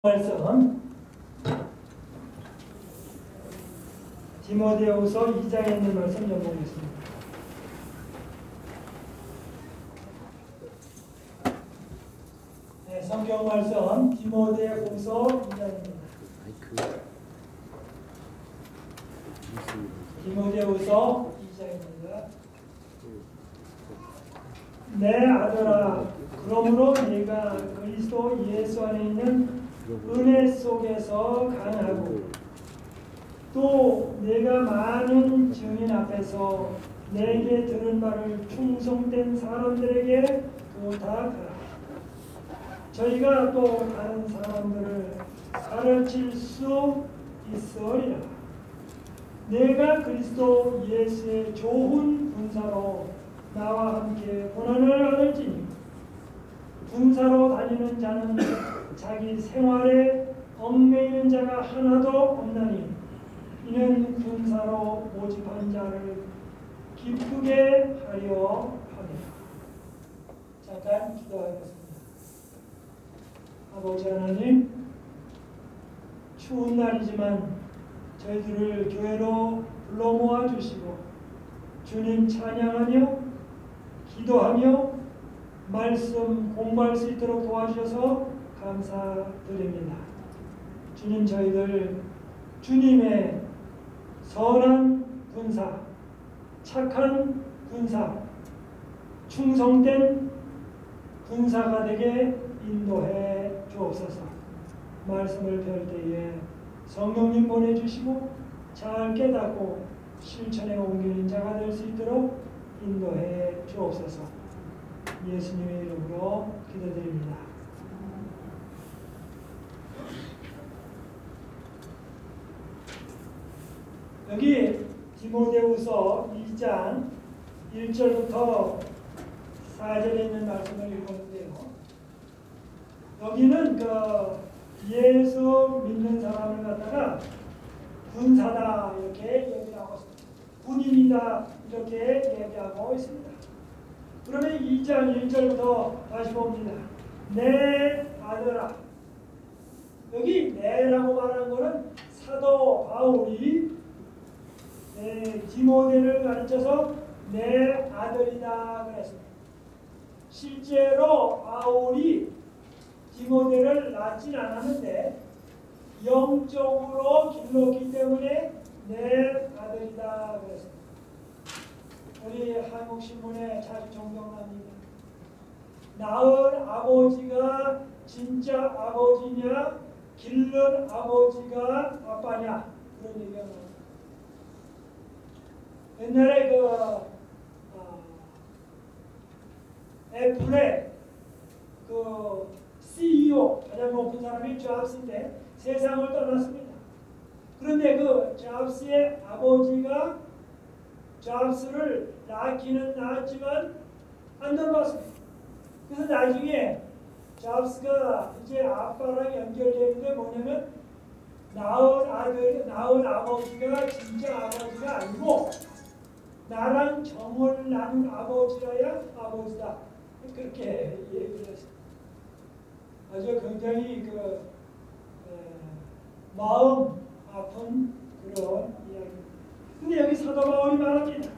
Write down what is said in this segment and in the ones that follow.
말씀 디모데후서 2장에 있는 말씀 좀 보겠습니다. 네, 성경 말씀 디모데후서 2장입니다. 디모데후서 2장입니다. 내 아들아, 그러므로 네가 그리스도 예수 안에 있는 은혜 속에서 강하고 또 내가 많은 증인 앞에서 내게 들은 바를 충성된 사람들에게 부탁하라. 저희가 또 다른 사람들을 가르칠 수 있으리라. 내가 그리스도 예수의 좋은 군사로 나와 함께 고난을 받을지니 군사로 다니는 자는 자기 생활에 얽매이는 자가 하나도 없나니 이는 군사로 모집한 자를 기쁘게 하려 합니다. 잠깐 기도하겠습니다. 아버지 하나님, 추운 날이지만 저희들을 교회로 불러 모아 주시고 주님 찬양하며 기도하며 말씀 공부할 수 있도록 도와주셔서 감사드립니다. 주님, 저희들 주님의 선한 군사, 착한 군사, 충성된 군사가 되게 인도해 주옵소서. 말씀을 펼 때에 성령님 보내주시고 잘 깨닫고 실천에 옮기는 자가 될 수 있도록 인도해 주옵소서. 예수님의 이름으로 기도드립니다. 여기 디모데후서 2장 1절부터 4절에 있는 말씀을 읽었는데요. 여기는 예수 믿는 사람을 갖다가 군사다 이렇게 얘기를 하고 있습니다. 군인이다 이렇게 얘기하고 있습니다. 그러면 2장 1절부터 다시 봅니다. 내 아들아. 여기 내라고 말하는 것은 사도 바울이 디모데를 가르쳐서 내 아들이다 그랬습니다. 실제로 바울이 디모데를 낳진 않았는데 영적으로 길렀기 때문에 내 아들이다 그랬습니다. 우리 한국신문에 자주 정정합니다. 낳은 아버지가 진짜 아버지냐 길른 아버지가 아빠냐 그런 얘기가 나옵니다. 옛날에 애플의 CEO 가장 높은 사람이 잡스인데 세상을 떠났습니다. 그런데 잡스의 아버지가 잡스를 낳기는 낳았지만 안 돌봤습니다. 그래서 나중에 잡스가 이제 아빠랑 연결되는데 뭐냐면 낳은 아버지가 진짜 아버지가 아니고 나랑 정을 나눈 아버지라야 아버지다. 그렇게 얘기를 했습니다. 아주 굉장히 마음 아픈 그런 이야기입니다. 근데 여기 사도 바울이 말합니다.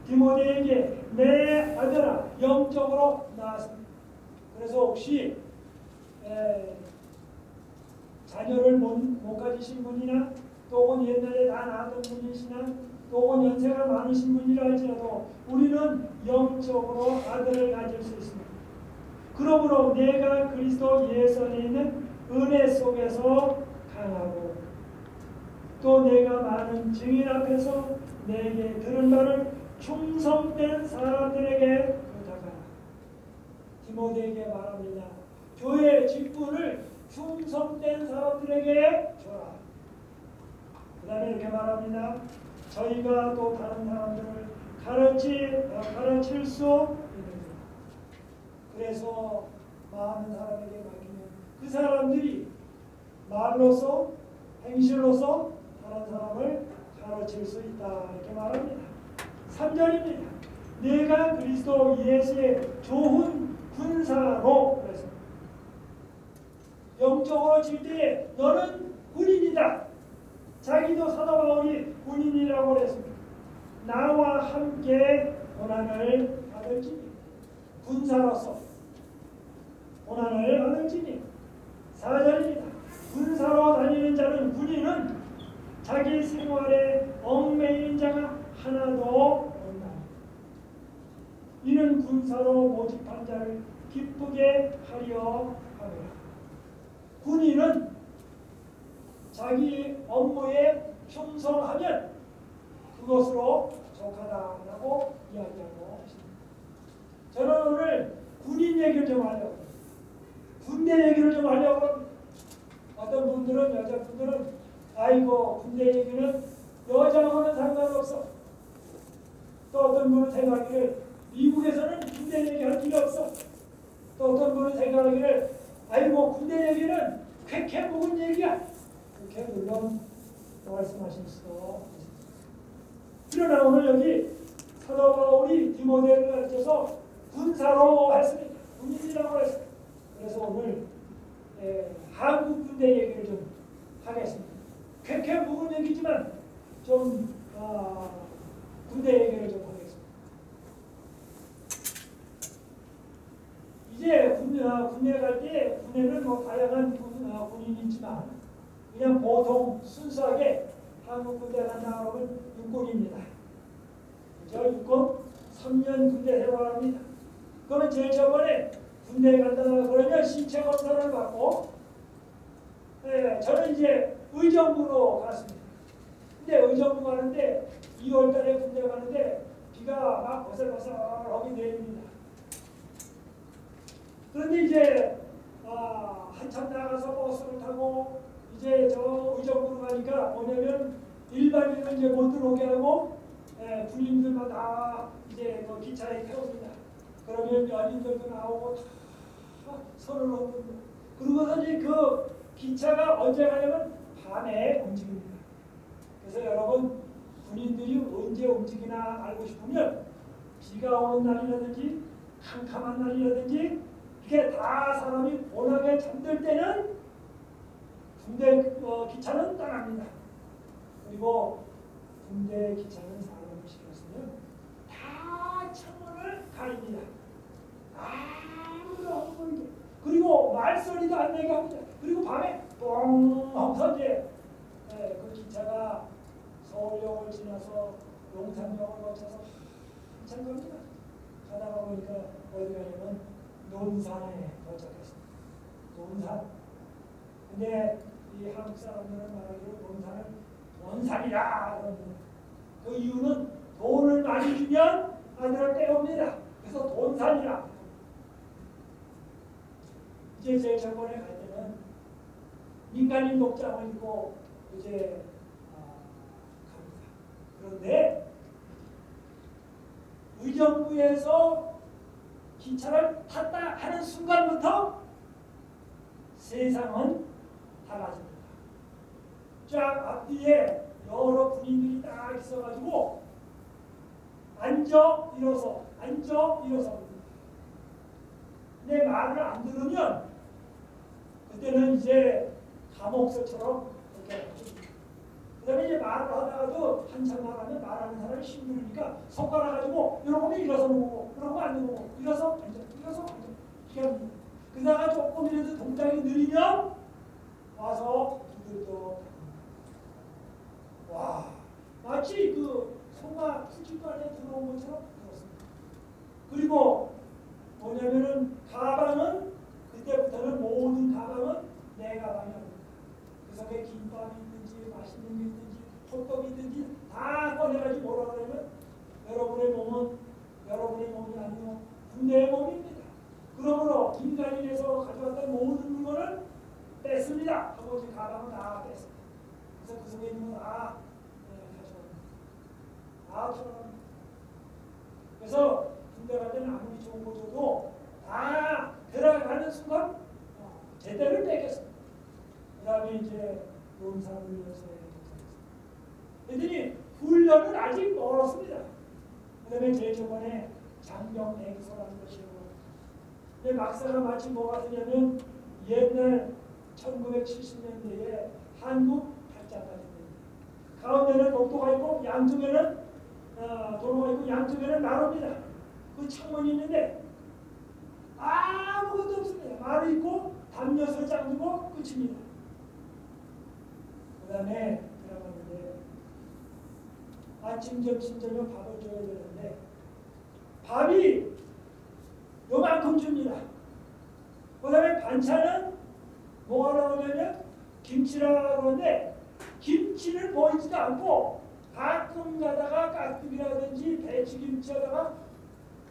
디모데에게 내 아들아 영적으로 낳았습니다. 그래서 혹시 자녀를 못 가지신 분이나 또는 옛날에 다 낳았던 분이시나 또는 연세가 많으신 분이라 할지라도 우리는 영적으로 아들을 가질 수 있습니다. 그러므로 내가 그리스도 예수 안에 있는 은혜 속에서 강하고 또 내가 많은 증인 앞에서 내게 들은 바를 충성된 사람들에게 부탁하라. 디모데에게 말합니다. 교회 직분을 충성된 사람들에게 줘라. 그 다음에 이렇게 말합니다. 저희가 또 다른 사람들을 가르칠 수 있는 것. 그래서 많은 사람에게 맡기면 그 사람들이 말로서 행실로서 다른 사람을 가르칠 수 있다 이렇게 말합니다. 3절입니다. 내가 그리스도 예수의 좋은 군사로 그랬습니다. 영적으로 질 때에 너는 군인이다. 자기도 사도 바울이 군인이라고 그랬습니다. 나와 함께 고난을 받을지니 군사로서 고난을 받을지니 4절입니다. 군사로 다니는 자는 군인은 자기 생활에 얽매이는 자가 하나도 없다. 이는 군사로 모집한 자를 기쁘게 하려 함이라. 군인은 자기 업무에 충성하면 그것으로 족하다라고 이야기하고 있습니다. 저는 오늘 군인 얘기를 좀 하려고 합니다. 군대 얘기를 좀 하려고 합니다. 어떤 분들은 여자분들은 아이고 군대 얘기는 여자하고는 상관없어. 또 어떤 분은 생각하기를 미국에서는 군대 얘기할 필요 없어. 또 어떤 분은 생각하기를 아이고 군대 얘기는 쾌쾌 묵은 얘기야. 이렇게 물론 말씀하실 수도 있습니다. 그러나 오늘 여기 사도 바울이 디모데를 가르쳐서 군사로 했습니다. 군인이라고 했습니다. 그래서 오늘 한국 군대 얘기를 좀 하겠습니다. 쾌쾌 묵은 얘기지만 좀 군대 얘기를 좀 하겠습니다. 이제 군대 갈 때 군대는 뭐 다양한 군인이 있지만 그냥 보통 순수하게 한국 군대 간다 그러면 육군입니다. 저 육군 3년 군대 생활합니다. 그러면 제일 저번에 군대에 간다 그러면 신체 검사를 받고 저는 이제 의정부로 갔습니다. 근데 의정부 가는데 2월 달에 군대 가는데 비가 막 버슬버슬하게 내립니다. 그런데 이제 한참 나가서 버스를 타고 이제 저 의정부로 가니까 뭐냐면 일반인은 이제 못 들어오게 하고 군인들만 다 이제 그 기차에 태웁니다. 그러면 연인들도 나오고 다 손을 놓습니다. 그러고서 이제 그 기차가 언제 가냐면 밤에 움직입니다. 그래서 여러분 군인들이 언제 움직이나 알고 싶으면 비가 오는 날이라든지 캄캄한 날이라든지 이게 다 사람이 원하게 잠들 때는 군대 기차는 떠납니다. 그리고 군대 기차는 사람을 시켰으면 다 창문을 가립니다. 아무도 안 보이게. 그리고 말소리도 안 나게 합니다. 그리고 밤에 뻥 하면서 이제 그 기차가 서울역을 지나서 용산역을 거쳐서 한참 갑니다. 가다가 보니까 어디 가냐면 논산에 도착했습니다. 논산. 근데 이 한국 사람들은 말하기로 논산을 원산이라 그럽니다. 그 이유는 돈을 많이 주면 아들을 떼옵니다. 그래서 돈산이라. 이제 제일 저번에 갈 때는 민간인 복장을 입고 이제 갑니다. 그런데 의정부에서 기차를 탔다 하는 순간부터 세상은 달라집니다. 쫙 앞뒤에 여러 군인들이 딱 있어가지고 앉아 일어서 내 말을 안 들으면 그때는 이제 감옥서처럼 이렇게 그 다음에 이제 말을 하다가도 한참 말하면 말하는 사람이 힘들으니까 손가락 가지고 이러면 일어서는 거고 이러면 앉는 거고 일어서 앉아 이렇게 합니다. 그러다가 조금이라도 동작이 느리면 와서 두들겨 와 마치 그 송아 풀집간에 들어온 것처럼 그렇습니다. 그리고 뭐냐면은 가방은 그때부터는 모든 가방은 내 가방이랍니다. 그 속에 김밥이 있든지 맛있는 게 있든지 호떡이 있든지 다 꺼내가지고 뭐라 그러면 여러분의 몸이 아니요 군대의 몸입니다. 그러므로 민간인에서 가져왔던 모든 물건을 뺐습니다. 하고 이제 가방을 다 뺐습니다. 그래서 그 속에 있는 거 다 가져갑니다. 그래서 군대 갈 때는 아무리 좋은 거 줘도 다 들어가는 순간 제대로 뺏겼습니다. 그 다음에 이제 논산훈련소에 도착했습니다. 그랬더니 훈련은 아직 멀었습니다. 그 다음에 제일 저번에 장병행소라는 것이 오고 근데 막사가 마치 뭐 같으냐면 옛날 1970년대에 한국 발자가 됩니다. 가운데는 복도가 있고 양쪽에는 도로가 있고 양쪽에는 나루입니다. 그 창문이 있는데 아무것도 없습니다. 말이 있고 담요서 짱주고 끝입니다. 그 다음에 들어갔는데 아침, 점심, 저녁 밥을 줘야 되는데 밥이 요만큼 줍니다. 그 다음에 반찬은 뭐가 나오냐면 김치라고 그러는데 김치를 보이지도 않고 가끔 가다가 깍두기라든지 배추김치하다가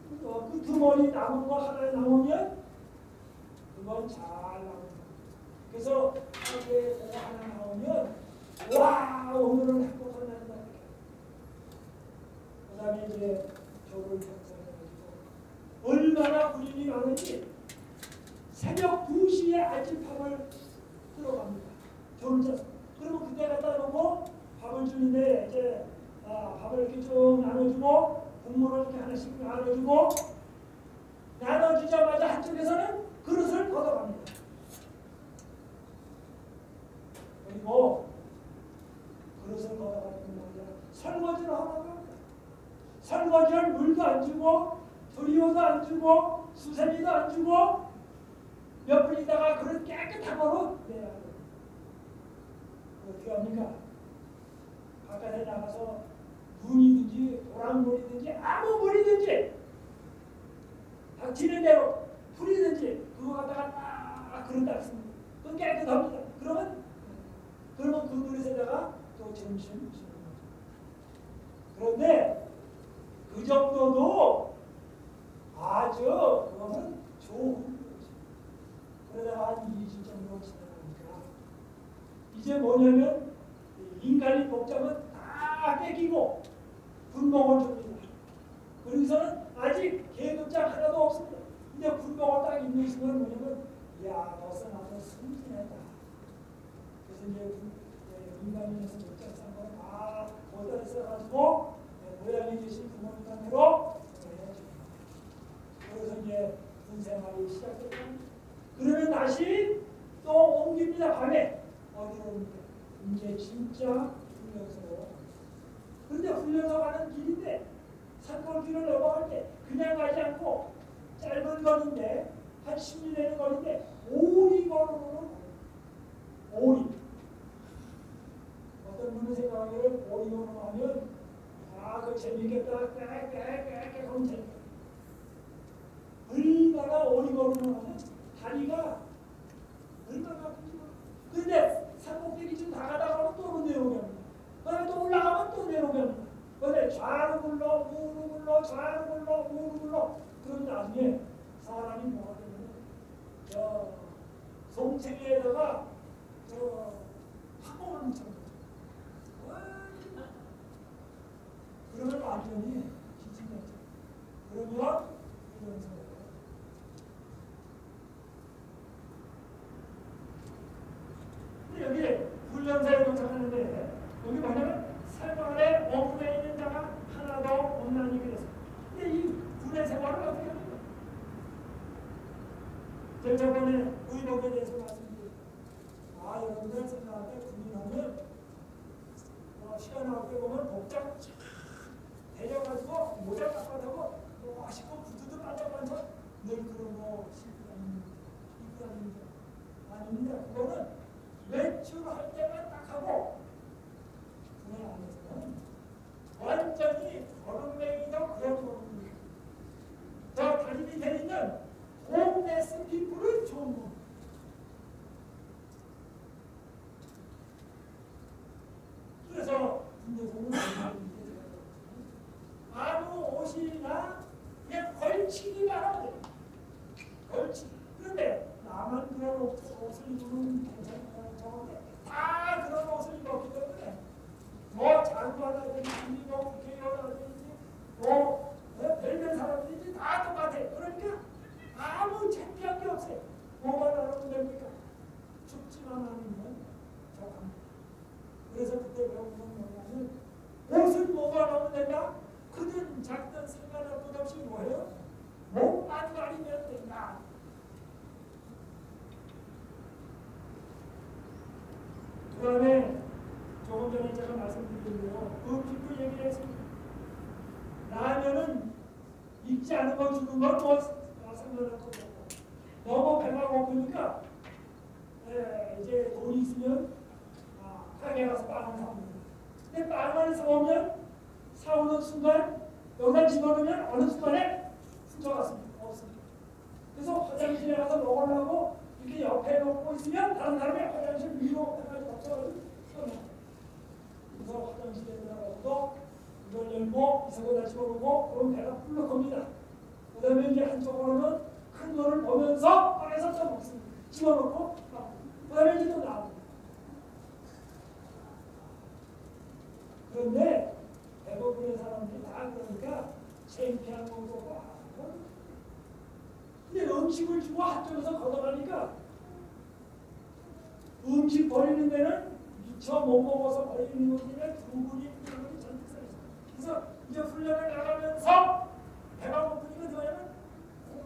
그 두머리 남은 거 하나 나오면 그건 잘 나옵니다. 그래서 하루에 그거 하나 나오면 와 오늘은 행복한 날이다. 그 다음에 이제 조를 형성해가지고 얼마나 군인이 많은지 새벽 2시에 아침밥을 들어갑니다. 조를 짜서. 그러면 그때 갖다 놓고 밥을 주는데 이제 밥을 이렇게 쭉 나눠주고 국물을 이렇게 하나씩 나눠주고 나눠주자마자 한쪽에서는 그릇을 걷어갑니다. 그리고 그릇을 걷어가는 게 설거지를 하라고 합니다. 설거지를 물도 안 주고 조리호도 안 주고 수세미도 안 주고 몇 분 있다가 그릇 깨끗한 거로 내야 합니다. 어떻게 합니까? 바깥에 나가서 눈이든지 도랑물이든지 아무 물이든지 닥치는 대로 풀이든지 그거 갖다가 딱 그릇 닦습니다. 그건 깨끗합니다. 그러면 그 그릇에다가 또 점심 주는 거죠. 그런데 그 정도도 아주 그거는 좋은 거죠. 그러다가 한 20 정도 지나가니까 이제 뭐냐면 인간이 복잡은 다 뺏기고 군복을 줍니다. 그러고서는 아직 계급장 하나도 없습니다. 이제 군복을 딱 입는 순간 뭐냐면 야 벌써 나도 승진했다. 그래서 이제 인간에서 복잡 산 거를 다 모자를 써가지고 모양이 계신 부모님한테로 해줍니다. 그래서 이제 군생활이 시작됩니다. 그러면 다시 또 옮깁니다. 밤에 어디로 옵니까? 이제 진짜 훈련소로. 그런데 훈련소 가는 길인데 산골길을 넘어갈 때 그냥 가지 않고 짧은 거리인데 한 10리 되는 거리인데 오리걸음으로 오리. 어떤 분은 생각하기를 오리걸음 하면 그 재밌겠다 깨깨깨깨 하면 재밌다. 얼마나 오리걸음을 하면 다리가 얼마나 아픈지. 그런데 산꼭대기 좀 다 가다가 하면 또 내려오게 합니다. 그 다음에 또 올라가면 또 내려오게 합니다. 그런데 좌로 굴러 우로 굴러 좌로 굴러 우로 굴러. 그러면 나중에 사람이 뭐가 되냐면 저 송채기에다가 저 한몸을 묻혀요. 그러면 완전히 기침했죠. 그러면 이런 소리예요. 여기 훈련사에 도착하는데 여기 뭐냐면 생활에 얽매여 있는 자가 하나도 없나니 그래서. 근데 이 군의 생활을 어떻게 합니까? 제가 저번에 의복에 대해서 말씀드렸죠. 여러분들 생각할 때 군인하면 시간 나올 때 보면 복장 데려가지고 모자 깎아다고 멋있고 구두도 반짝반짝 늘 그런 거 신고 다닙니다. 아닙니다. 그거는 외출할 때만 딱 하고 군에 안에서는 완전히 얼음맹이도 그렇고 저 다리 밑에 있는 홈레스 피부를 좋은 겁니다. 그래서 군대에서는 아무 옷이나 그냥 걸치기 바라고 걸치기. 그런데 나만 그런 옷을 입으면 괜찮다는 저건데 다 그런 옷을 입었기 때문에 뭐 장관이라든지 뭐 국회의원이라든지 뭐 별별 사람들이 다 똑같아. 그러니까 아무 창피한 게 없어요. 뭐만 알아보면 됩니까? 춥지만 않으면 적합니다. 그래서 그때 배운 건 뭐냐면 옷은 뭐가 나오면 된다? 크든 작든 상관할 것 없이 뭐예요? 몸만 가리면 된다. 조금 전에 제가 말씀드렸는데요. 음식도 얘기를 했습니다. 라면은 익지 않은 거 주는 건 뭐 상관할 것도 없고 너무 배가 고프니까 이제 돈이 있으면 가게 가서 빵을 사옵니다. 근데 빵을 사오는 순간 여기다 집어넣으면 어느 순간에 훔쳐갔습니다. 없습니다. 그래서 화장실에 가서 먹으려고 이렇게 옆에 놓고 있으면 다른 사람이 화장실 위로 해가지고 덮쳐가지고 그래서 화장실에 들어가서 이걸 열고 이상거다 집어넣고 그럼 배가 불룩합니다. 그 다음에 이제 한쪽으로는 큰 거를 보면서 꺼내서 또 먹습니다. 집어넣고 그 다음에 이제 또 나옵니다. 그런데 대부분의 사람들이 다 그러니까 창피한 거고 근데 음식을 주고 한쪽에서 걷어가니까 음식 버리는 데는 미처 못 먹어서 버리는 것들에 두 분이 잔뜩 서 있어요. 그래서 이제 훈련을 나가면서 배가 고프니까 뭐냐면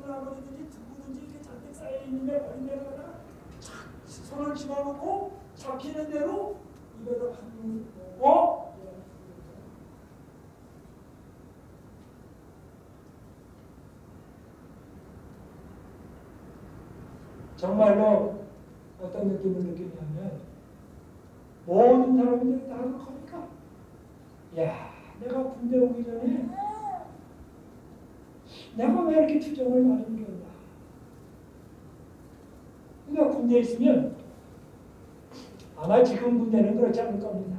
콩나물이든지 두부든지 이렇게 잔뜩 쌓여있는데 버린 데다가 손을 집어넣고 잡히는 대로 입에다 한 먹고 정말로 어떤 느낌을 느끼냐면 모든 사람들이 다 그러니까 야 내가 군대 오기 전에 내가 왜 이렇게 투정을 많이 부렸나. 그러니까 군대에 있으면 아마 지금 군대는 그렇지 않을 겁니다.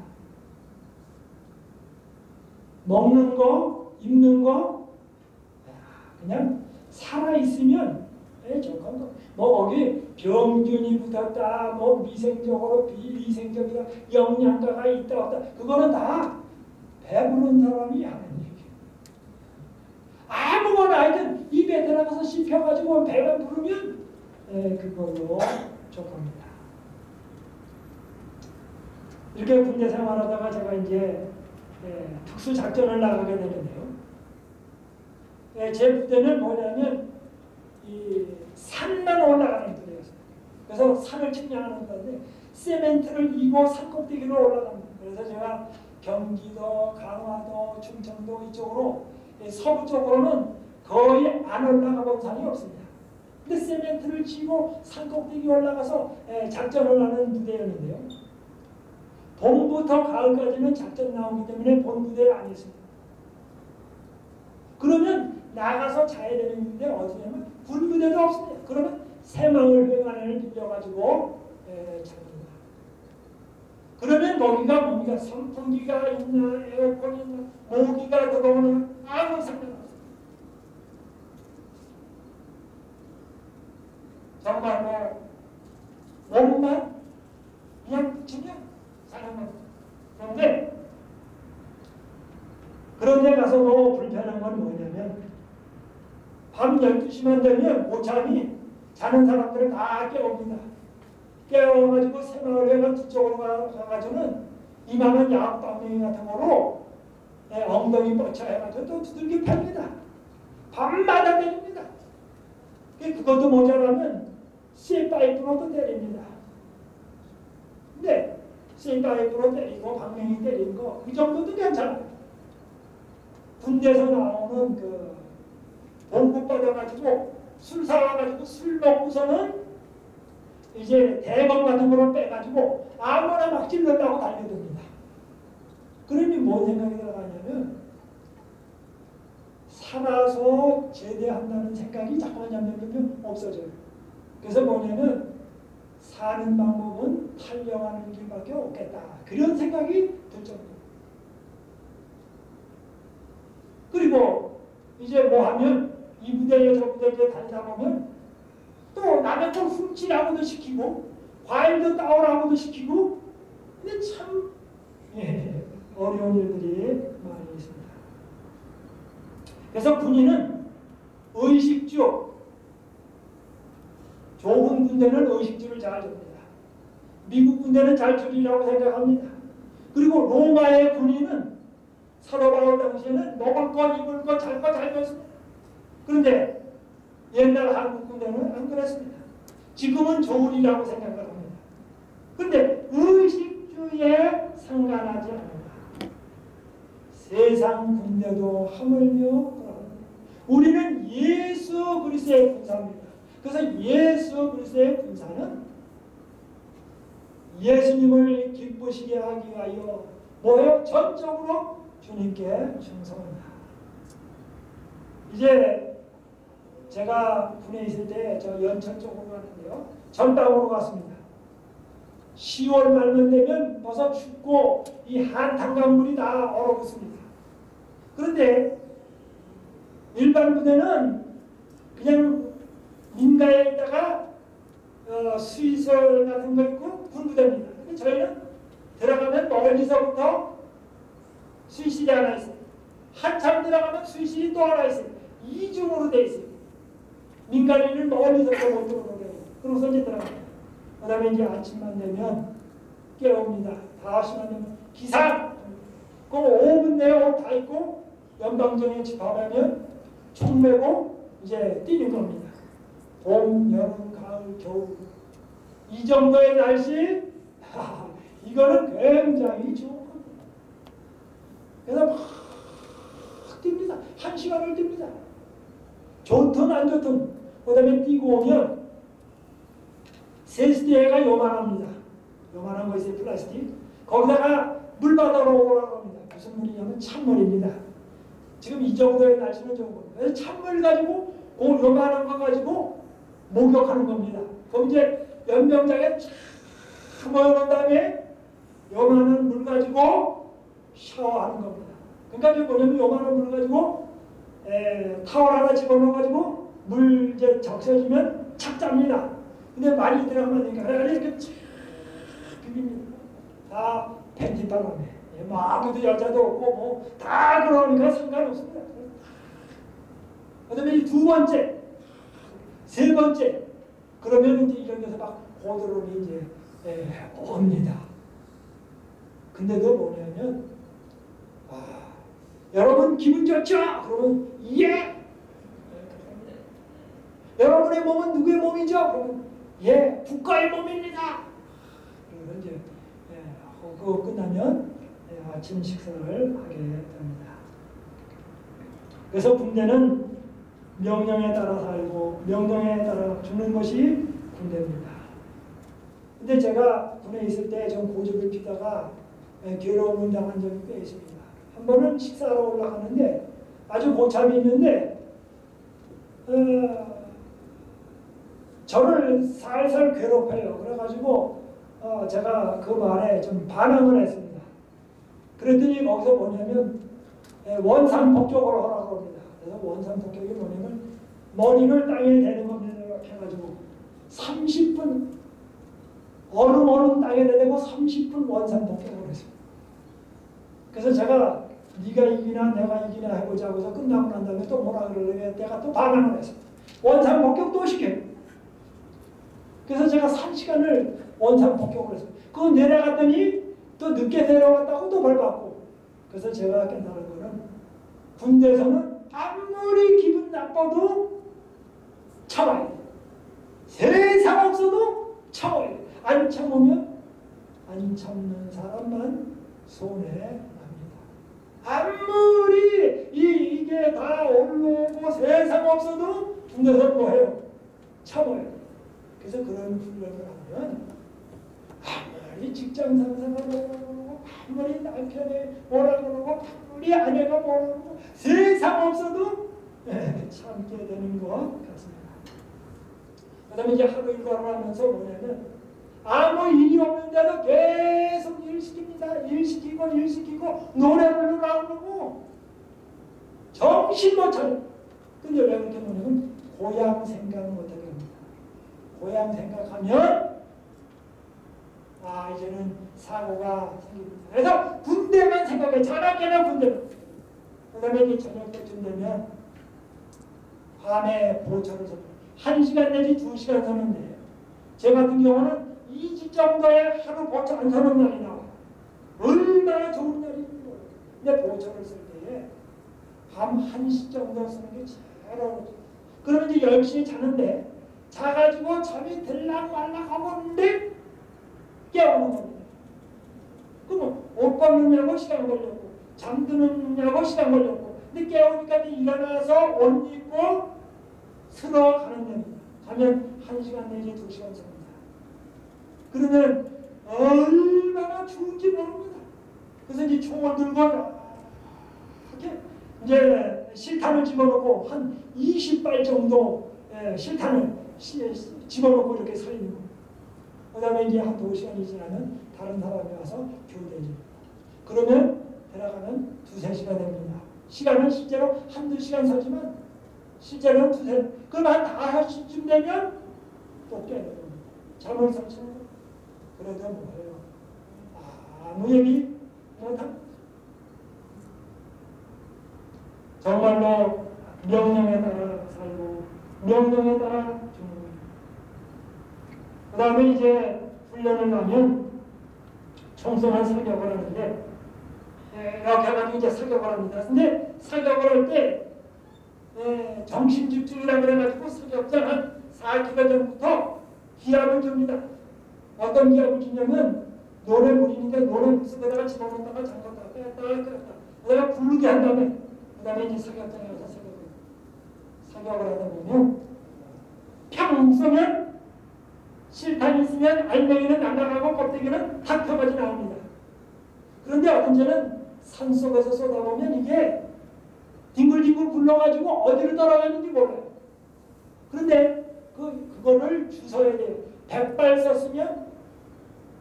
먹는 거, 입는 거 그냥 살아있으면 뭐 거기 병균이 붙었다, 뭐 위생적으로 비위생적이다, 영양가가 있다 없다 그거는 다 배부른 사람이 하는 얘기예요. 아무거나 하여튼 입에 들어가서 씹혀가지고 배가 부르면 그걸로 족합니다. 이렇게 군대 생활하다가 제가 이제 특수 작전을 나가게 되는데요. 제 부대는 뭐냐면 이 산만 올라가는 부대였어요. 그래서 산을 측량하는 건데 세멘트를 이고 산 꼭대기로 올라갑니다. 그래서 제가 경기도, 강화도, 충청도 이쪽으로 서부 쪽으로는 거의 안 올라가 본 산이 없습니다. 근데 세멘트를 치고 산 꼭대기 올라가서 작전을 하는 부대였는데요. 봄부터 가을까지는 작전 나오기 때문에 본 부대에 안 있습니다. 그러면 나가서 자야 되는데 어디냐면 군부대도 없습니다. 그러면 새마을 회관을 빌려가지고 잡니다. 그러면 거기가 뭡니까? 선풍기가 있나 에어컨이 있나 모기가 들어오나 아무 상관없습니다. 정말 몸만 그냥 사는 겁니다. 그런데 가서도 불편한 건 뭐냐면 밤 12시만 되면 모참이 자는 사람들을 다 깨웁니다. 깨워가지고 새마을회관 뒤쪽으로 가가지고는 이만한 야구방맹이 같은 거로 엉덩이 뻗쳐 해가지고 또 두들겨 팹니다. 밤마다 때립니다. 그것도 모자라면 쇠파이프로도 때립니다. 근데 쇠파이프로 때리고 방맹이 때리는 거 그 정도도 괜찮아요. 군대에서 나오는 그 봉급 받아가지고 술 사와가지고 술 먹고서는 이제 대검 같은 거를 빼가지고 아무나 막 찔른다고 달려듭니다. 그러니 뭔 생각이 들어가냐면 살아서 제대한다는 생각이 잠깐만 없어져요. 그래서 뭐냐면 사는 방법은 탈영하는 길밖에 없겠다. 그런 생각이 들 정도. 그리고 이제 뭐 하면 이 부대에 저 부대에 다니다 보면 또 남의 걸 훔치라고도 시키고 과일도 따오라고도 시키고 근데 참 어려운 일들이 많이 있습니다. 그래서 군인은 의식주 좋은 군대는 의식주를 잘 줍니다. 미국 군대는 잘 줄이라고 생각합니다. 그리고 로마의 군인은 사도 바울 당시에는 먹을 거 입을 거 잘 거 잘 줬습니다. 그런데 옛날 한국 군대는 안 그랬습니다. 지금은 좋으리라고 생각을 합니다. 그런데 의식주에 상관하지 군대도 하물며 그러하느니라. 우리는 예수 그리스도의 군사입니다. 그래서 예수 그리스도의 군사는 예수님을 기쁘시게 하기 위하여 뭐예요? 전적으로 주님께 충성합니다. 이제 제가 군에 있을 때 저 연천 쪽으로 갔는데요. 전방으로 갔습니다. 10월 말만 되면 벌써 춥고 이 한탄강물이 다 얼어붙습니다. 그런데 일반 부대는 그냥 민가에 있다가 수의설 같은 거 있고 군부대입니다. 근데 저희는 들어가면 멀리서부터 수의실이 하나 있어요. 한참 들어가면 수의실이 또 하나 있어요. 이중으로 돼 있어요. 민간인은 멀리서부터 못 들어오게 해요. 그러고서 이제 들어갑니다. 그 다음에 이제 아침만 되면 깨웁니다. 5시만 되면 기상! 그럼 5분 내에 옷 다 입고 연방정에 집합하면 총 메고 이제 뛰는 겁니다. 봄, 여름, 가을, 겨울 이 정도의 날씨 이거는 굉장히 좋은 겁니다. 그래서 막 뜁니다. 1시간을 뜁니다. 좋든 안 좋든 그 다음에 뛰고 오면 세스대가 요만합니다. 요만한 거 있어요. 플라스틱. 거기다가 물 받아러 오라고 합니다. 무슨 물이냐면 찬물입니다. 지금 이 정도의 날씨는 좋은 겁니다. 그래서 찬물 가지고 그 요만한 거 가지고 목욕하는 겁니다. 그럼 이제 연병장에 참 모여놓은 다음에 요만한 물 가지고 샤워하는 겁니다. 그러니까 이게 뭐냐면 요만한 물 가지고 타월 하나 집어넣어가지고 물 이제 적셔지면 착 짭니다. 근데 많이 들어가면 안 되니까 이렇게 착 비빕니다. 다 팬티 바람에 뭐 아무도 여자도 없고 뭐 다 그러니까 상관없습니다. 그 다음에 이 두 번째, 세 번째 그러면 이제 이런 데서 막 고드름이 이제 옵니다. 근데도 뭐냐면 여러분 기분 좋죠? 그러면 예! 여러분의 몸은 누구의 몸이죠? 그러면 예, 국가의 몸입니다. 그래서 이제 그거 끝나면 아침 식사를 하게 됩니다. 그래서 군대는 명령에 따라 살고 명령에 따라 죽는 것이 군대입니다. 근데 제가 군에 있을 때 좀 고집을 피다가 괴로움을 당한 적이 꽤 있습니다. 한 번은 식사하러 올라가는데 아주 고참이 있는데 저를 살살 괴롭혀요. 그래가지고 제가 그 말에 좀 반항을 했습니다. 그랬더니 거기서 뭐냐면 원산폭격을 하라고 합니다. 그래서 원산폭격이 뭐냐면 머리를 땅에 대는 겁니다. 이렇게 해가지고 30분 얼음 땅에 대고 30분 원산폭격을 했습니다. 그래서 제가 네가 이기나 내가 이기나 해보자고 해서 끝나고 난 다음에 또 뭐라 그러려면 내가 또 반항을 했습니다. 원산폭격 또 시켜요. 그래서 제가 3시간을 원산폭격을 했어요. 그거 내려갔더니 또 늦게 내려갔다고 또 벌받고. 그래서 제가 깨달은 거는 군대에서는 아무리 기분 나빠도 참아야 돼요. 세상 없어도 참아야 돼요. 안 참으면 안 참는 사람만 손해 납니다. 아무리 이게 다 올라오고 세상 없어도 군대에서는 뭐해요? 참아야 돼요. 그래서 그런 훈련을 하면 아무리 직장 상사가 뭐라고 그러고 아무리 남편이 뭐라고 그러고 아무리 아내가 뭐라고 그러고 세상 없어도 참게 되는 것 같습니다. 그 다음에 이제 하루 일과를 하면서 뭐냐면 아무 일이 없는데도 계속 일 시킵니다. 일 시키고 노래 부르라고 그러고 정신 못 차려. 근데 왜 그렇게 뭐냐면 고향 생각 못하게 합니다. 고향 생각하면 이제는 사고가 생깁니다. 그래서 군대만 생각해. 전학계나 군대만. 그 다음에 이제 저녁 때쯤 되면 밤에 보초를 섭니다. 1시간 내지 2시간 서는데 제 같은 경우는 2주 정도의 하루 보초 안 서는 날이 나와요. 얼마나 좋은 날입니까? 근데 보초를 쓸 때에 밤 1시 정도 쓰는 게 제일 어렵죠. 그러면 이제 10시에 자는데 자가지고 잠이 들락 말락 하고 있는데 깨우는 겁니다. 그러면 옷 벗느냐고 시간 걸렸고 잠드느냐고 시간 걸렸고 근데 깨우니까 일어나서 옷 입고 서러 가는 데입니다. 가면 1시간 내지 2시간 잡니다. 그러면 얼마나 추운지 모릅니다. 그래서 이제 총을 들고 이렇게 이제 실탄을 집어넣고 한 20발 정도 실탄을 집어넣고 이렇게 서 있는 거예요. 그 다음에 이제 한 2시간이 지나면 다른 사람이 와서 교대해줍니다. 그러면 들어가면 2-3시간 됩니다. 시간은 실제로 1-2시간 서지만 실제로는 2-3, 그럼 한 5시쯤 되면 또 깨야 됩니다. 잠을 설치는 거예요. 그래도 뭐예요? 아무 얘기 못합니다. 정말로 명령에 따라 살고 명령에 따라 죽는 거예요. 그 다음에 이제 훈련을 하면 청소년 사격을 하는데 이렇게 해가지고 이제 사격을 합니다. 근데 사격을 할 때 정신집중이라고 그래가지고 사격장 한 4km 전부터 기압을 줍니다. 어떤 기압을 주냐면 노래 부리는데 노래 부스에다가 집어넣다가 잠갔다가 뺐다가 뺐다. 그다음에 부르게 한 다음에 그 다음에 이제 사격장에 가서 사격을 하다 보면 평 쏘면 실탄이 있으면 알맹이는 날아가고 껍데기는 탁 펴가지 나옵니다. 그런데 언제는 산속에서 쏘다보면 이게 뒹굴뒹굴 굴러가지고 어디로 떨어가는지 몰라요. 그런데 그거를 주워야 돼요. 100발 썼으면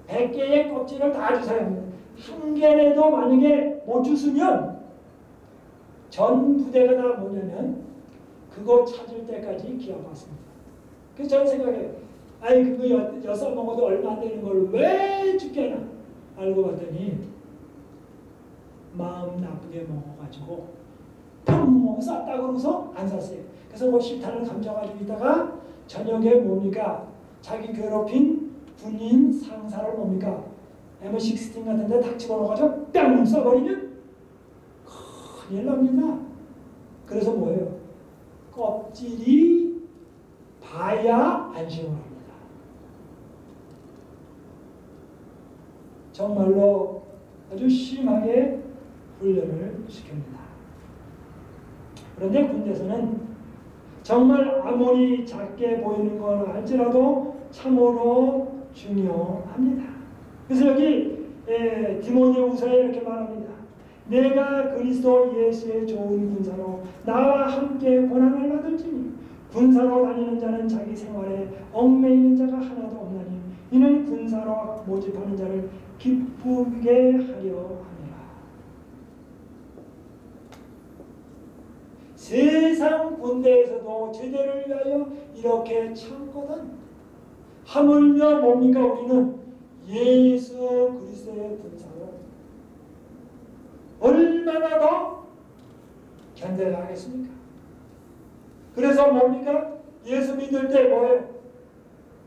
100개의 껍질을 다 주워야 합니다. 한 개라도 만약에 못 주우면 전 부대가 다 뭐냐면 그거 찾을 때까지 기어갔습니다. 그래서 저는 생각해요. 아이 그거 여섯 먹어도 얼마 안 되는 걸 왜 죽게나 알고 봤더니 마음 나쁘게 먹어가지고 평 먹어서 딱 그러고서 안 샀어요. 그래서 뭐 실탄을 감춰가지고 있다가 저녁에 뭡니까 자기 괴롭힌 군인 상사를 뭡니까 M16 같은 데 탁 집어넣어가지고 뺨 쏴버리면 큰일 납니다. 그래서 뭐예요? 껍질이 봐야 안심을 합니다. 정말로 아주 심하게 훈련을 시킵니다. 그런데 군대에서는 정말 아무리 작게 보이는 건 할지라도 참으로 중요합니다. 그래서 여기 디모데후서에 이렇게 말합니다. 내가 그리스도 예수의 좋은 군사로 나와 함께 고난을 받을지니 군사로 다니는 자는 자기 생활에 얽매이는 자가 하나도 없나니 이는 군사로 모집하는 자를 기쁘게 하려 함이라. 세상 군대에서도 제대를 위하여 이렇게 참거든 하물며 뭡니까 우리는 예수 그리스도의 군사로 얼마나 더 견뎌야 하겠습니까? 그래서 뭡니까? 예수 믿을 때 뭐예요?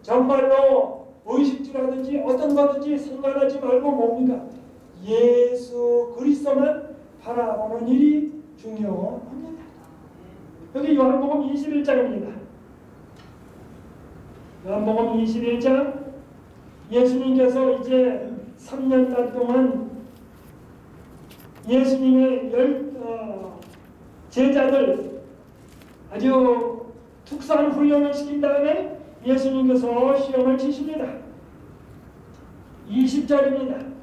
정말로 의식주라든지 어떤 거든지 상관하지 말고 뭡니까? 예수 그리스도만 바라보는 일이 중요합니다. 여기 요한복음 21장입니다. 요한복음 21장 예수님께서 이제 3년간 동안 예수님의 제자들 아주 특수한 훈련을 시킨 다음에 예수님께서 시험을 치십니다. 20절입니다.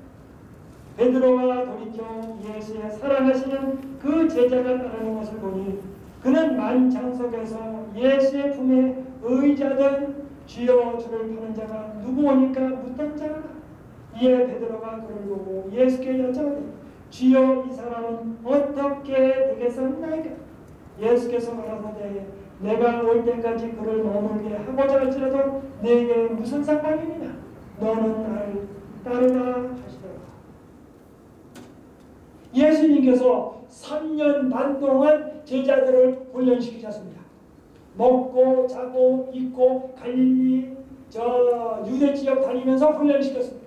베드로가 돌이켜 예수의 사랑하시는 그 제자가 따르는 것을 보니 그는 만창석에서 예수의 품에 의자던 주여 주를 파는 자가 누구오니까 묻던 자라. 이에 베드로가 그를 보고 예수께 여쭤오되 주여 이 사람은 어떻게 되겠사옵나이까? 예수께서 말하되 내가 올 때까지 그를 머물게 하고자 할지라도 내게 무슨 상관이냐? 너는 나를 따르라 하시더라. 예수님께서 3년 반 동안 제자들을 훈련시키셨습니다. 먹고 자고 입고 갈릴리 유대 지역 다니면서 훈련시켰습니다.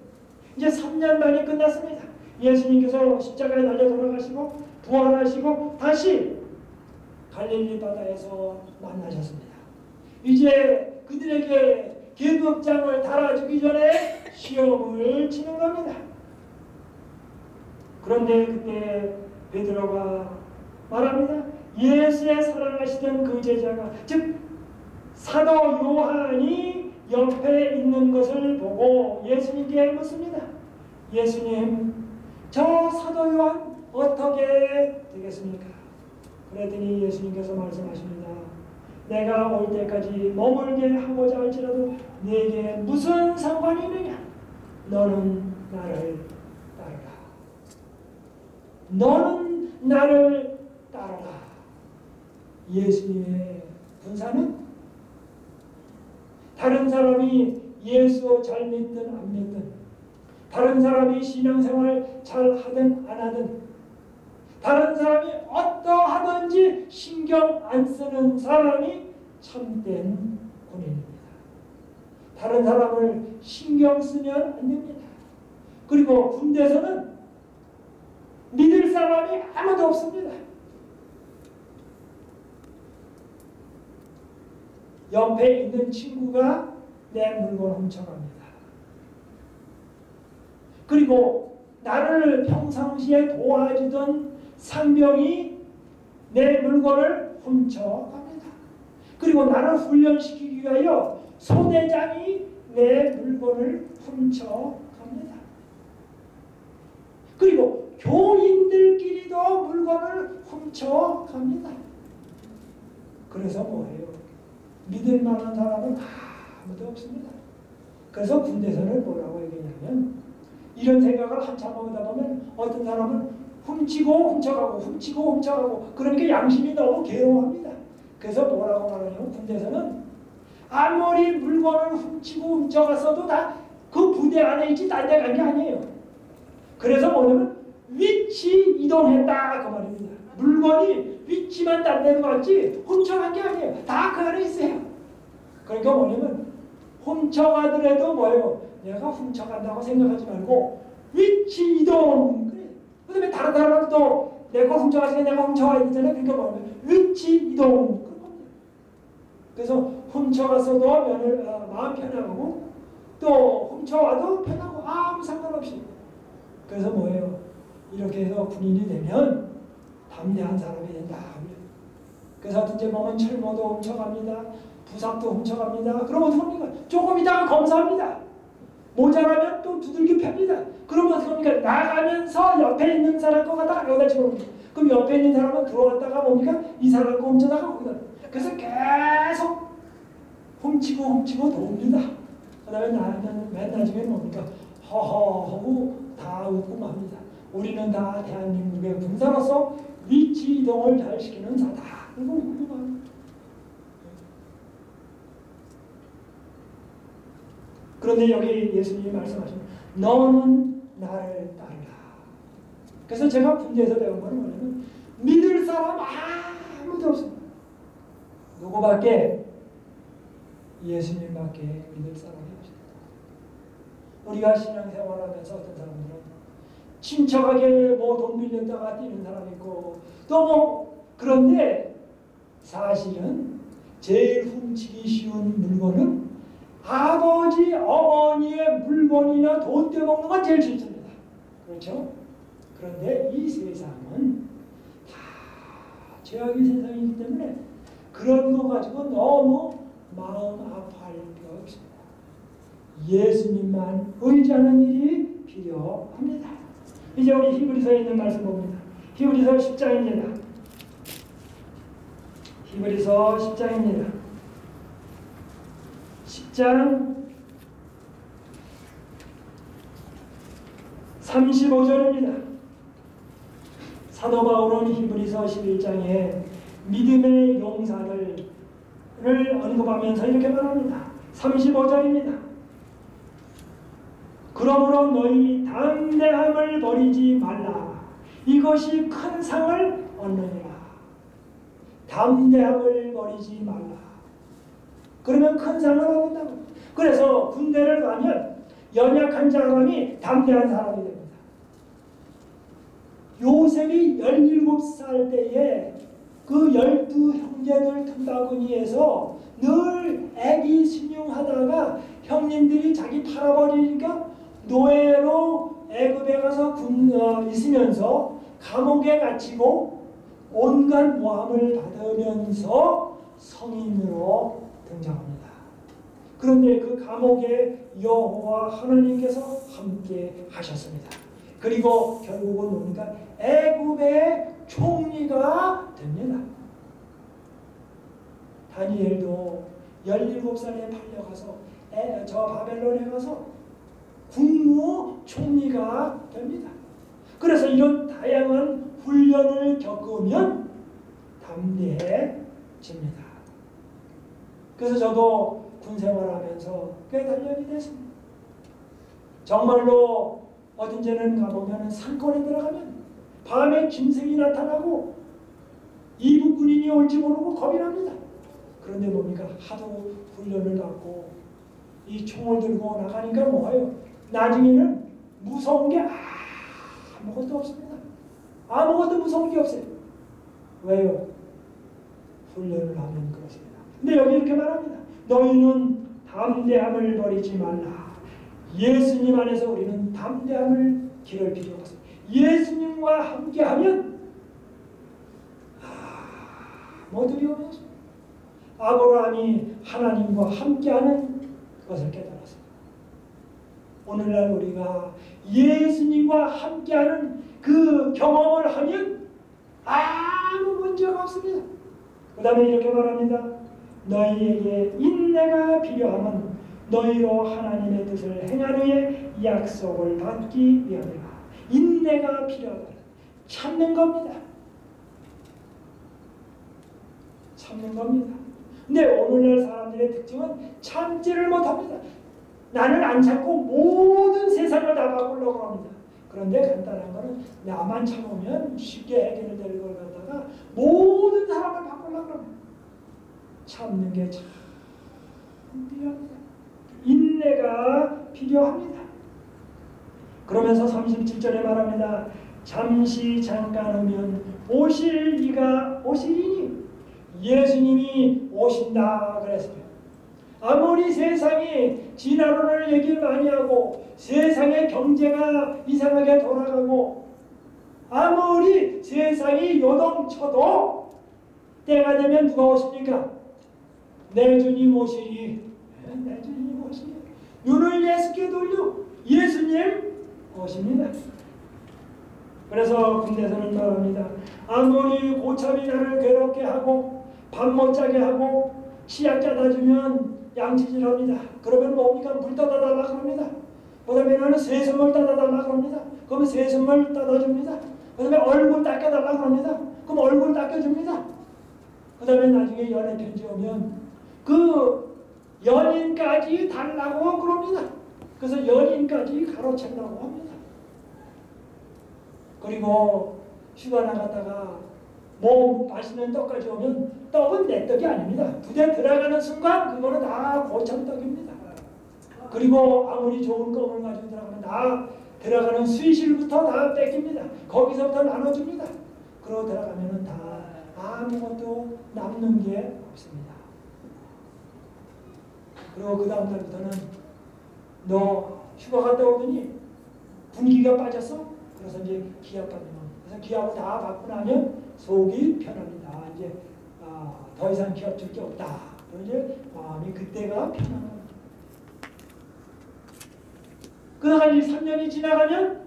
이제 3년 만이 끝났습니다. 예수님께서 십자가에 달려 돌아가시고 부활하시고 다시 갈릴리 바다에서 만나셨습니다. 이제 그들에게 계급장을 달아주기 전에 시험을 치는 겁니다. 그런데 그때 베드로가 말합니다. 예수의 사랑하시던 그 제자가, 즉 사도 요한이 옆에 있는 것을 보고 예수님께 묻습니다. 예수님, 저 사도 요한 어떻게 되겠습니까? 그랬더니 예수님께서 말씀하십니다. 내가 올 때까지 머물게 하고자 할지라도 네게 무슨 상관이 있느냐? 너는 나를 따르라. 너는 나를 따르라. 예수님의 분사는 다른 사람이 예수 잘 믿든 안 믿든, 다른 사람이 신앙생활 잘 하든 안 하든, 다른 사람이 어떠하든지 신경 안 쓰는 사람이 참된 군인입니다. 다른 사람을 신경 쓰면 안 됩니다. 그리고 군대에서는 믿을 사람이 아무도 없습니다. 옆에 있는 친구가 내 물건 훔쳐갑니다. 그리고 나를 평상시에 도와주던 상병이 내 물건을 훔쳐갑니다. 그리고 나를 훈련시키기 위하여 소대장이 내 물건을 훔쳐갑니다. 그리고 교인들끼리도 물건을 훔쳐갑니다. 그래서 뭐예요? 믿을 만한 사람은 아무도 없습니다. 그래서 군대에서는 뭐라고 얘기하냐면, 이런 생각을 한참 하다 보면 어떤 사람은 훔치고 훔쳐가고 그러니까 양심이 너무 괴로워합니다. 그래서 뭐라고 말하냐면, 군대에서는 아무리 물건을 훔쳐갔어도 다 그 부대 안에 있지 딴 데 간 게 아니에요. 그래서 뭐냐면 위치 이동했다 그 말입니다. 물건이 위치만 딴 데로 갔지 훔쳐간 게 아니에요. 다 그 안에 있어요. 그러니까 뭐냐면 훔쳐가더라도 뭐예요? 내가 훔쳐간다고 생각하지 말고 위치 이동. 그 다음에 다른 사람도 내 거 훔쳐가시게 내가 훔쳐가야 되잖아요. 그러니까 뭐냐면 위치 이동. 그런 겁니다. 그래서 훔쳐갔어도 마음 편하고 또 훔쳐와도 편하고 아무 상관없이. 그래서 뭐예요? 이렇게 해서 군인이 되면 담대한 사람이 된다. 그래서 어떤 보면 철모도 훔쳐갑니다. 부삽도 훔쳐갑니다. 그러면 어떡합니까? 조금 있다가 검사합니다. 모자라면 또 두들겨 팹니다. 그러면 어떡합니까? 나가면서 옆에 있는 사람 거 갖다가 여기다 집어넣습니다. 그럼 옆에 있는 사람은 들어갔다가 뭡니까? 이 사람 거 훔쳐다가 거기다. 그래서 계속 훔치고 돕니다. 그 다음에 맨 나중에 뭡니까? 허허 하고 다 웃고 맙니다. 우리는 다 대한민국의 군사로서 위치 이동을 잘 시키는 자다. 이거 웃고 맙니다. 그런데 여기 예수님이 말씀하십니다. 너는 나를 따르라. 그래서 제가 군대에서 배운 건 뭐냐면 믿을 사람 아무도 없습니다. 누구밖에? 예수님밖에 믿을 사람이 없습니다. 우리가 신앙생활하면서 어떤 사람들은 친척에게 뭐 돈 빌렸다가 뛰는 사람이 있고 또 뭐 그런데 사실은 제일 훔치기 쉬운 물건은 아버지, 어머니의 물건이나 돈 떼먹는 건 제일 쉽습니다. 그렇죠? 그런데 이 세상은 다 죄악의 세상이기 때문에 그런 거 가지고 너무 마음 아파할 필요가 없습니다. 예수님만 의지하는 일이 필요합니다. 이제 우리 히브리서에 있는 말씀 봅니다. 히브리서 10장입니다. 히브리서 10장입니다. 10장 35절입니다. 사도 바울은 히브리서 11장에 믿음의 용사를 언급하면서 이렇게 말합니다. 35절입니다. 그러므로 너희 담대함을 버리지 말라. 이것이 큰 상을 얻느니라. 담대함을 버리지 말라. 그러면 큰 상을 얻는다고. 그래서 군대를 가면 연약한 사람이 담대한 사람이 됩니다. 요셉이 17살 때에 그 12형제들 틈바구니에서 늘 애기 신용하다가 형님들이 자기 팔아버리니까 노예로 애굽에 가서 있으면서 감옥에 갇히고 온갖 모함을 받으면서 성인으로 등장합니다. 그런데 그 감옥에 여호와 하나님께서 함께 하셨습니다. 그리고 결국은 뭡니까? 애굽의 총리가 됩니다. 다니엘도 17살에 팔려가서 저 바벨론에 가서 국무 총리가 됩니다. 그래서 이런 다양한 훈련을 겪으면 담대해집니다. 그래서 저도 군 생활하면서 꽤 단련이 됐습니다. 정말로 어딘지는 가보면 산골에 들어가면 밤에 짐승이 나타나고 이북 군인이 올지 모르고 겁이 납니다. 그런데 뭡니까? 하도 훈련을 받고 이 총을 들고 나가니까 뭐예요? 나중에는 무서운 게 아무것도 없습니다. 아무것도 무서운 게 없어요. 왜요? 훈련을 하면 그렇습니다. 근데 여기 이렇게 말합니다. 너희는 담대함을 버리지 말라. 예수님 안에서 우리는 담대함을 기를 필요가 없습니다. 예수님과 함께하면 뭐 두려움이 없습니다. 아브라함이 하나님과 함께하는 것을 깨달았습니다. 오늘날 우리가 예수님과 함께하는 그 경험을 하면 아무 문제가 없습니다. 그 다음에 이렇게 말합니다. 너희에게 인내가 필요하면 너희로 하나님의 뜻을 행한 후에 약속을 받기 위함이라. 인내가 필요하다. 참는 겁니다. 참는 겁니다. 근데 오늘날 사람들의 특징은 참지를 못합니다. 나는 안 참고 모든 세상을 다 바꾸려고 합니다. 그런데 간단한 거는 나만 참으면 쉽게 해결될 걸 갖다가 모든 사람을 바꾸려고 합니다. 참는 게 참 필요합니다. 인내가 필요합니다. 그러면서 37절에 말합니다. 잠시 잠깐 오면 오실 이가 오시리니 예수님이 오신다 그랬어요. 아무리 세상이 진화론을 얘기를 많이 하고 세상의 경제가 이상하게 돌아가고 아무리 세상이 요동쳐도 때가 되면 누가 오십니까? 내 주님 오시리. 내 주님 오시리. 눈을 예수께 돌려 예수님 오십니다. 그래서 군대에서는 말합니다. 아무리 고참이 나를 괴롭게 하고 밥 못 자게 하고 치약 짜다 주면 양치질합니다. 그러면 뭡니까? 물 떠다 달라 그럽니다. 그 다음에 나는 세수물 떠다 달라 그럽니다. 그러면 세수물 떠다 줍니다. 그 다음에 얼굴 닦여달라 그럽니다. 그럼 얼굴 닦여줍니다. 그 다음에 나중에 연애 편지 오면 그 연인까지 달라고 그럽니다. 그래서 연인까지 가로채려고 합니다. 그리고 휴가 나갔다가 뭐 맛있는 떡까지 오면 떡은 내 떡이 아닙니다. 부대 들어가는 순간 그거는 다 고참떡입니다. 그리고 아무리 좋은 껌을 가지고 들어가면 다 들어가는 수의실부터 다 뺏깁니다. 거기서부터 나눠줍니다. 그러고 들어가면 다 아무것도 남는 게 없습니다. 그리고 그 다음 달부터는 너 휴가 갔다 오더니 분기가 빠졌어? 그래서 이제 기합 받는 겁니다. 그래서 기합을 다 받고 나면 속이 편합니다. 이제 더 이상 기합 줄 게 없다. 이제 마음이 그때가 편한 겁니다. 그러다가 3년이 지나가면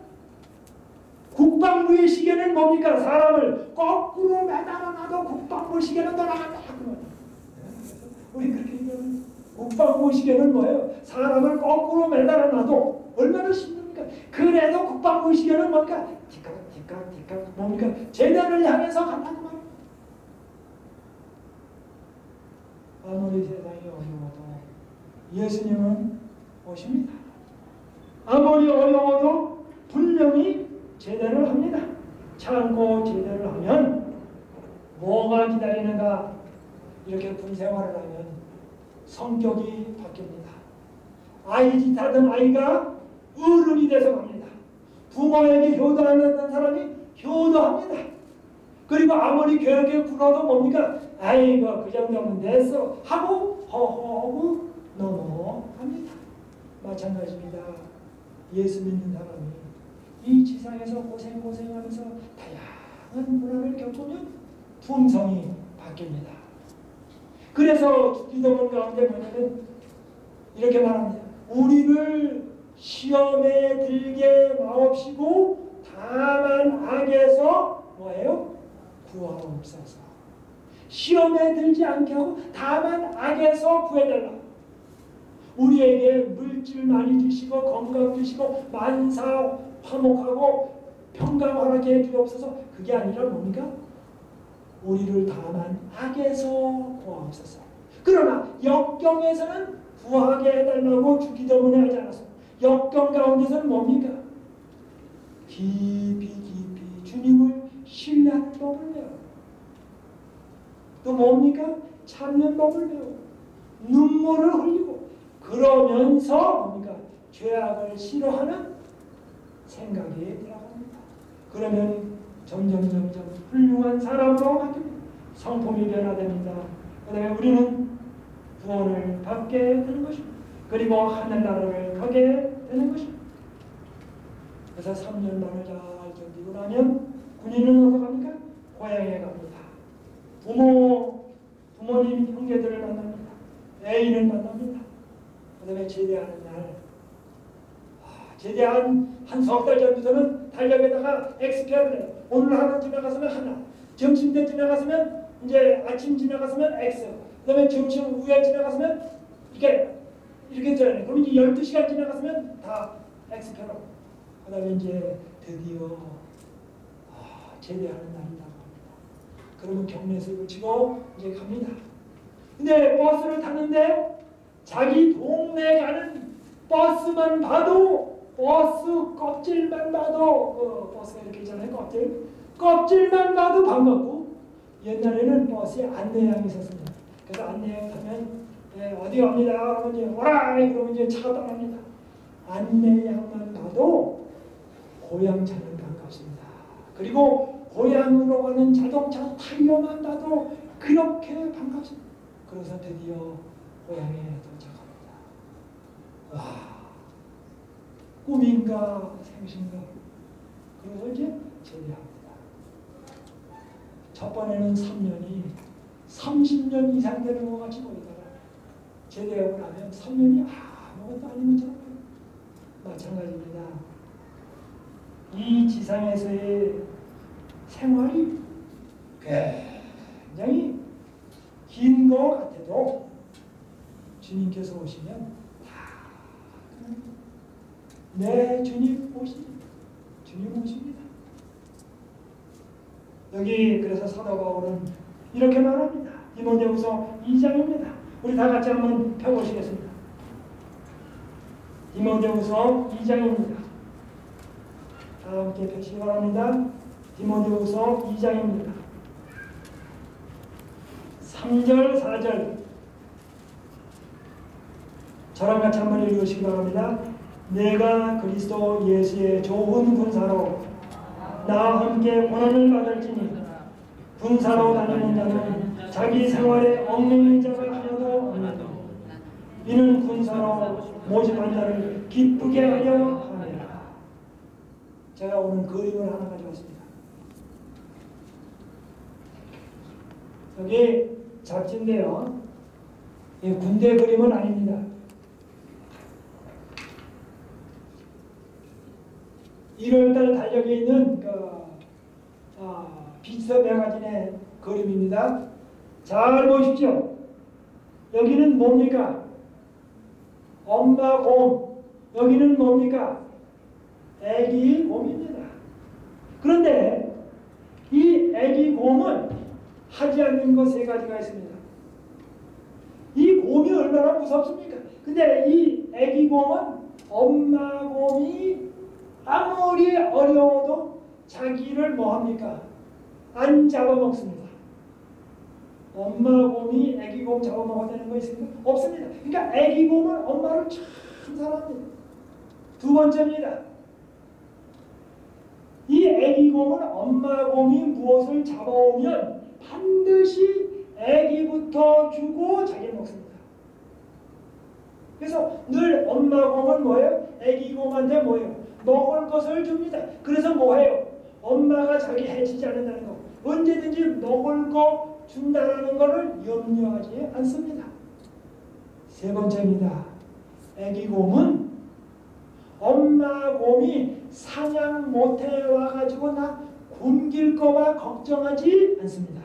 국방부의 시계는 뭡니까? 사람을 거꾸로 매달아놔도 국방부 시계는 돌아간다. 우리 그렇게 얘기하면 국방부 시계는 뭐예요? 사람을 거꾸로 매달아놔도 얼마나 힘듭니까? 그래도 국방부 시계는 뭡니까? 뒷각 뭡니까? 제대를 향해서 간다는 말입니다. 아무리 세상이 어려워도 예수님은 오십니다. 아무리 어려워도 분명히 제대를 합니다. 참고 제대를 하면 뭐가 기다리는가? 이렇게 군생활을 하면 성격이 바뀝니다. 아이 짓 하던 아이가 어른이 돼서 갑니다. 부모에게 효도하는 사람이 효도합니다. 그리고 아무리 괴롭게 굴어도 뭡니까? 아이고 그 정도면 됐어 하고 허허하고 넘어갑니다. 마찬가지입니다. 예수 믿는 사람이 이 지상에서 고생하면서 다양한 고난을 겪으면 품성이 바뀝니다. 그래서 주기도문 가운데 보면은 이렇게 말합니다. 우리를 시험에 들게 마옵시고 다만 악에서 뭐예요? 구하옵소서. 시험에 들지 않게 하고 다만 악에서 구해달라. 우리에게 물질 많이 주시고 건강 주시고 만사 화목하고 평강 허락해 주옵소서. 그게 아니라 뭡니까? 우리를 다만 악에서 구하옵소서. 그러나 역경에서는 구하게 해달라고 주기도문에 하지 않았습니다. 역경 가운데서는 뭡니까? 깊이 주님을 신뢰하는 법을 배워. 또 뭡니까? 참는 법을 배워. 눈물을 흘리고 그러면서 뭡니까? 죄악을 싫어하는 생각이 들어갑니다. 그러면 점점 훌륭한 사람으로 바뀝니다. 성품이 변화됩니다. 그 다음에 우리는 구원을 받게 되는 것입니다. 그리고 하늘나라를 가게 되는 것입니다. 그래서 3년 반을 잘 견디고 나면 군인은 어디서 갑니까? 고향에 갑니다. 부모님, 형제들을 만납니다. 애인을 만납니다. 그 다음에 제대하는 날, 제대한 한 석 달 전부터는 달력에다가 X표를 해요. 오늘 하루 지나갔으면 하나, 점심때 지나갔으면 이제 아침 지나갔으면 X, 그 다음에 점심 후에 지나갔으면 이렇게 들어야 돼요. 그럼 이제 12시간 지나갔으면 다 X표로. 그 다음에 이제 드디어 제대하는 날이라고 합니다. 그러면 경례석을 치고 이제 갑니다. 근데 버스를 탔는데 자기 동네 가는 버스만 봐도 버스 껍질만 봐도 버스가 이렇게 있잖아요. 껍질만 봐도 반갑고 옛날에는 버스에 안내양이 있었습니다. 그래서 안내양 타면 어디 갑니다. 그러면 이제 오라 그러면 이제 차가 떠납니다. 안내양만 봐도 고향차는 반갑습니다. 그리고 고향으로 가는 자동차 타이어만 봐도 그렇게 반갑습니다. 그래서 드디어 고향에 도착합니다. 와, 꿈인가 생신가. 그래서 이제 제대합니다. 첫 번에는 3년이 30년 이상 되는 것 같이 보이다가 제대하고 나면 3년이 아무것도 아닌 것처럼 마찬가지입니다. 이 지상에서의 생활이 굉장히 긴 것 같아도 주님께서 오시면 네, 주님 오십니다. 주님 오십니다. 여기 그래서 사도 바울은 이렇게 말합니다. 디모데후서 2장입니다. 우리 다 같이 한번 펴보시겠습니다. 디모데후서 2장입니다. 다 함께 펴시기 바랍니다. 디모데후서 2장입니다. 3절, 4절 저랑 같이 한번 읽으시기 바랍니다. 내가 그리스도 예수의 좋은 군사로 나와 함께 고난을 받을지니 군사로 다니는 자는 자기 생활에 얽매인 자가 하나도 없나도 이는 군사로 모집한 자를 기쁘게 하려 함이라. 제가 오늘 그림을 하나 가져왔습니다. 여기 잡지인데요. 군대 그림은 아닙니다. 1월달 달력에 있는 비서 매거진의 그림입니다. 잘 보십시오. 여기는 뭡니까? 엄마 곰. 여기는 뭡니까? 애기 곰입니다. 그런데 이 애기 곰은 하지 않는 것 세 가지가 있습니다. 이 곰이 얼마나 무섭습니까? 근데 이 애기 곰은 엄마 곰이 아무리 어려워도 자기를 뭐합니까? 안 잡아먹습니다. 엄마 곰이 애기 곰 잡아먹었다는 거 있습니까? 없습니다. 그러니까 애기 곰은 엄마를 참 사랑합니다. 두 번째입니다. 이 애기 곰은 엄마 곰이 무엇을 잡아오면 반드시 애기부터 주고 자기 먹습니다. 그래서 늘 엄마 곰은 뭐예요? 애기 곰한테 뭐예요? 먹을 것을 줍니다. 그래서 뭐해요? 엄마가 자기 해치지 않는다는 거. 언제든지 먹을 거 준다라는 것을 염려하지 않습니다. 세 번째입니다. 애기 곰은 엄마 곰이 사냥 못해 와가지고 나 굶길까봐 걱정하지 않습니다.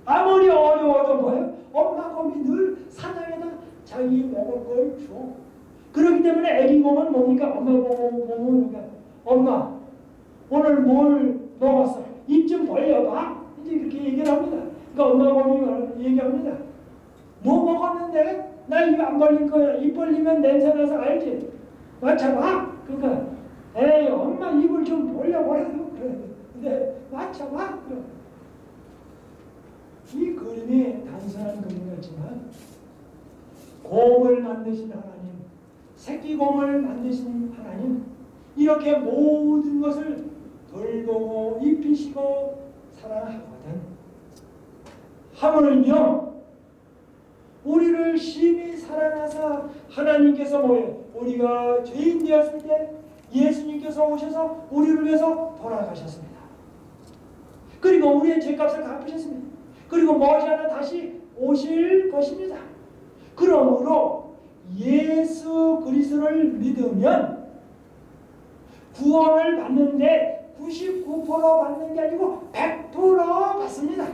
아무리 어려워도 뭐예요? 엄마 곰이 늘 사냥에다 자기 먹을 걸 줘. 그렇기 때문에 애기 곰은 뭡니까? 엄마 곰은 그러니까 엄마 오늘 뭘 먹었어? 입 좀 벌려봐. 이제 그렇게 얘기를 합니다. 그러니까 엄마 곰이 얘기합니다. 뭐 먹었는데? 나 입 안 벌릴 거야. 입 벌리면 냄새나서 알지? 맞춰봐. 그러니까 에이 엄마 입을 좀 벌려보라고 그래. 근데 맞춰봐. 그래. 이 그림이 단순한 그림이었지만 곰을 만드신 하나님, 새끼 곰을 만드신 하나님, 이렇게 모든 것을 돌보고 입히시고 사랑하거든. 하물며 우리를 심히 사랑하사 하나님께서 뭐예요? 우리가 죄인 되었을 때 예수님께서 오셔서 우리를 위해서 돌아가셨습니다. 그리고 우리의 죄값을 갚으셨습니다. 그리고 머지않아 다시 오실 것입니다. 그러므로 예수 그리스도를 믿으면 구원을 받는데 99% 받는 게 아니고 100% 받습니다.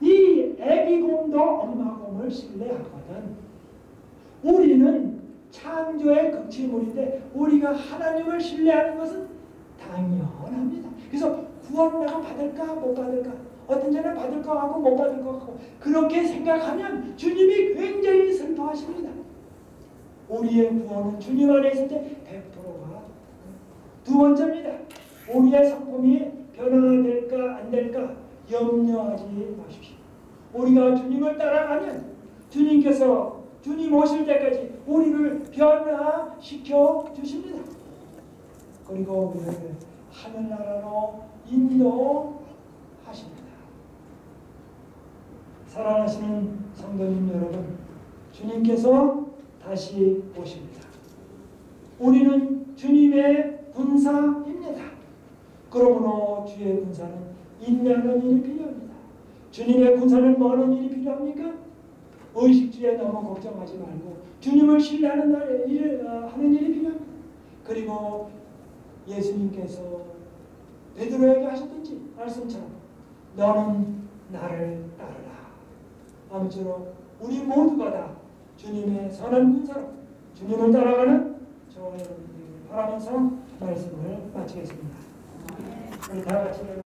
이 애기곰도 엄마곰을 신뢰하거든. 우리는 창조의 극치물인데 우리가 하나님을 신뢰하는 것은 당연합니다. 그래서 구원을 내가 받을까 못 받을까, 어떤 전에 받을 거 하고 못 받을 거 하고 그렇게 생각하면 주님이 굉장히 슬퍼하십니다. 우리의 구원은 주님 안에 있을 때 100%가. 두 번째입니다. 우리의 성품이 변화될까 안 될까 염려하지 마십시오. 우리가 주님을 따라가면 주님께서 주님 오실 때까지 우리를 변화시켜 주십니다. 그리고 우리를 하늘나라로 인도하십니다. 사랑하시는 성도님 여러분, 주님께서 다시 오십니다. 우리는 주님의 군사입니다. 그러므로 주의 군사는 인내하는 일이 필요합니다. 주님의 군사는 뭐 하는 일이 필요합니까? 의식주에 너무 걱정하지 말고 주님을 신뢰하는 하는 일이 필요합니다. 그리고 예수님께서 베드로에게 하셨든지 말씀처럼 너는 나를 따르라. 아무쪼록 우리 모두가 다 주님의 선한 군사로 주님을 따라가는 저와 여러분들을 바라면서 말씀을 마치겠습니다. 우리 다 같이